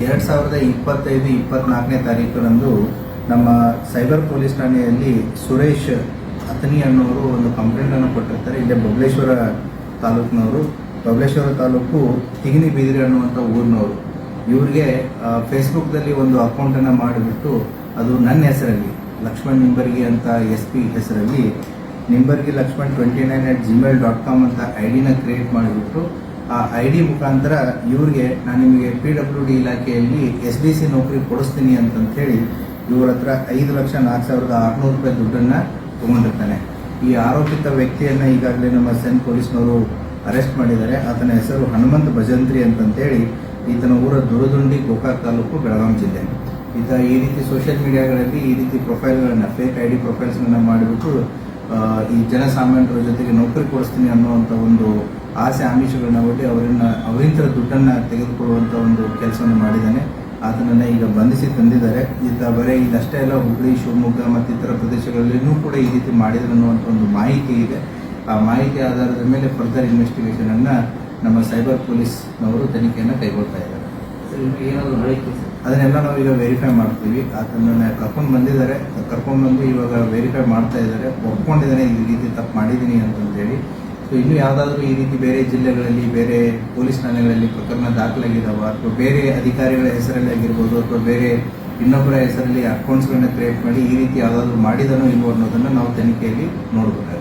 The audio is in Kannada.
2025-24ನೇ ತಾರೀಕರಂದು ನಮ್ಮ ಸೈಬರ್ ಪೊಲೀಸ್ ಠಾಣೆಯಲ್ಲಿ ಸುರೇಶ್ ಅತನಿ ಅನ್ನೋರು ಒಂದು ಕಂಪ್ಲೇಂಟನ್ನು ಕೊಟ್ಟಿರ್ತಾರೆ. ಇಲ್ಲೇ ಬಬಲೇಶ್ವರ ತಾಲೂಕಿನವರು, ಬಬಲೇಶ್ವರ ತಾಲೂಕು ತಿಗಿನಿ ಬೀದಿರಿ ಅನ್ನುವಂಥ ಊರಿನವರು. ಇವರಿಗೆ ಫೇಸ್ಬುಕ್ದಲ್ಲಿ ಒಂದು ಅಕೌಂಟನ್ನು ಮಾಡಿಬಿಟ್ಟು ಅದು ನನ್ನ ಹೆಸರಲ್ಲಿ ಲಕ್ಷ್ಮಣ್ ನಿಂಬರ್ಗಿ ಅಂತ SP ಹೆಸರಲ್ಲಿ ನಿಂಬರ್ಗಿ ಲಕ್ಷ್ಮಣ್ 29@gmail.com ಅಂತ ಐಡಿನ ಕ್ರಿಯೇಟ್ ಮಾಡಿಬಿಟ್ಟು ಆ ID ಮುಖಾಂತರ ಇವ್ರಿಗೆ ನಾನು ನಿಮಗೆ PWD ಇಲಾಖೆಯಲ್ಲಿ SDC ನೌಕರಿ ಕೊಡಿಸ್ತೀನಿ ಅಂತಂತೇಳಿ ಇವ್ರ ಹತ್ರ 5,04,600 ರೂಪಾಯಿ ದುಡ್ಡನ್ನು ತಗೊಂಡಿರ್ತಾನೆ. ಈ ಆರೋಪಿತ ವ್ಯಕ್ತಿಯನ್ನು ಈಗಾಗಲೇ ನಮ್ಮ ಸೆನ್ ಪೊಲೀಸ್ನವರು ಅರೆಸ್ಟ್ ಮಾಡಿದ್ದಾರೆ. ಆತನ ಹೆಸರು ಹನುಮಂತ್ ಭಜಂತ್ರಿ ಅಂತಂತೇಳಿ. ಈತನ ಊರ ದುರದುಂಡಿ, ಗೋಕಾಕ್ ತಾಲೂಕು, ಬೆಳಗಾಂ ಜಿಲ್ಲೆ. ಈತ ಈ ರೀತಿ ಸೋಷಿಯಲ್ ಮೀಡಿಯಾಗಳಲ್ಲಿ ಈ ರೀತಿ ಪ್ರೊಫೈಲ್ಗಳನ್ನು, ಫೇಕ್ ID ಪ್ರೊಫೈಲ್ಸ್ಗಳನ್ನು ಮಾಡಿಬಿಟ್ಟು ಈ ಜನಸಾಮಾನ್ಯರ ಜೊತೆಗೆ ನೌಕರಿ ಕೊಡಿಸ್ತೀನಿ ಅನ್ನುವಂಥ ಒಂದು ಆಸೆ ಆಮಿಷಗಳನ್ನ ಒಡ್ಡಿ ಅವರಿಂದ ದುಡ್ಡನ್ನು ತೆಗೆದುಕೊಳ್ಳುವಂಥ ಒಂದು ಕೆಲಸವನ್ನು ಮಾಡಿದ್ದಾನೆ. ಆತನನ್ನು ಈಗ ಬಂಧಿಸಿ ತಂದಿದ್ದಾರೆ. ಈತ ಬರೀ ಇದಷ್ಟೇ ಅಲ್ಲ, ಹುಬ್ಬಳ್ಳಿ, ಶಿವಮೊಗ್ಗ ಮತ್ತು ಇತರ ಪ್ರದೇಶಗಳಲ್ಲಿಯೂ ಕೂಡ ಈ ರೀತಿ ಮಾಡಿದ್ರು ಅನ್ನುವಂಥ ಒಂದು ಮಾಹಿತಿ ಇದೆ. ಆ ಮಾಹಿತಿ ಆಧಾರದ ಮೇಲೆ ಫರ್ದರ್ ಇನ್ವೆಸ್ಟಿಗೇಷನನ್ನು ನಮ್ಮ ಸೈಬರ್ ಪೊಲೀಸ್ನವರು ತನಿಖೆಯನ್ನು ಕೈಗೊಳ್ತಾ ಇದ್ದಾರೆ. ಏನಾದರೂ ಮಾಹಿತಿ ಅದನ್ನೆಲ್ಲ ನಾವು ಈಗ ವೆರಿಫೈ ಮಾಡ್ತೀವಿ. ಆತನನ್ನು ಕರ್ಕೊಂಡು ಬಂದು ಇವಾಗ ವೆರಿಫೈ ಮಾಡ್ತಾ ಇದ್ದಾರೆ. ಒಪ್ಕೊಂಡಿದ್ದಾನೆ ಈ ರೀತಿ ತಪ್ಪು ಮಾಡಿದ್ದೀನಿ ಅಂತಂತೇಳಿ. ಸೊ ಇನ್ನೂ ಯಾವುದಾದ್ರೂ ಈ ರೀತಿ ಬೇರೆ ಜಿಲ್ಲೆಗಳಲ್ಲಿ, ಬೇರೆ ಪೊಲೀಸ್ ಠಾಣೆಗಳಲ್ಲಿ ಪ್ರಕರಣ ದಾಖಲಾಗಿದ್ದಾವ, ಅಥವಾ ಬೇರೆ ಅಧಿಕಾರಿಗಳ ಹೆಸರಲ್ಲಿ ಆಗಿರ್ಬೋದು, ಅಥವಾ ಬೇರೆ ಇನ್ನೊಬ್ಬರ ಹೆಸರಲ್ಲಿ ಅಕೌಂಟ್ಸ್ಗಳನ್ನ ಕ್ರಿಯೇಟ್ ಮಾಡಿ ಈ ರೀತಿ ಯಾವುದಾದ್ರೂ ಮಾಡಿದನೋ ಇಲ್ವೋ ಅನ್ನೋದನ್ನು ನಾವು ತನಿಖೆಯಲ್ಲಿ ನೋಡಬೇಕಾಗುತ್ತೆ.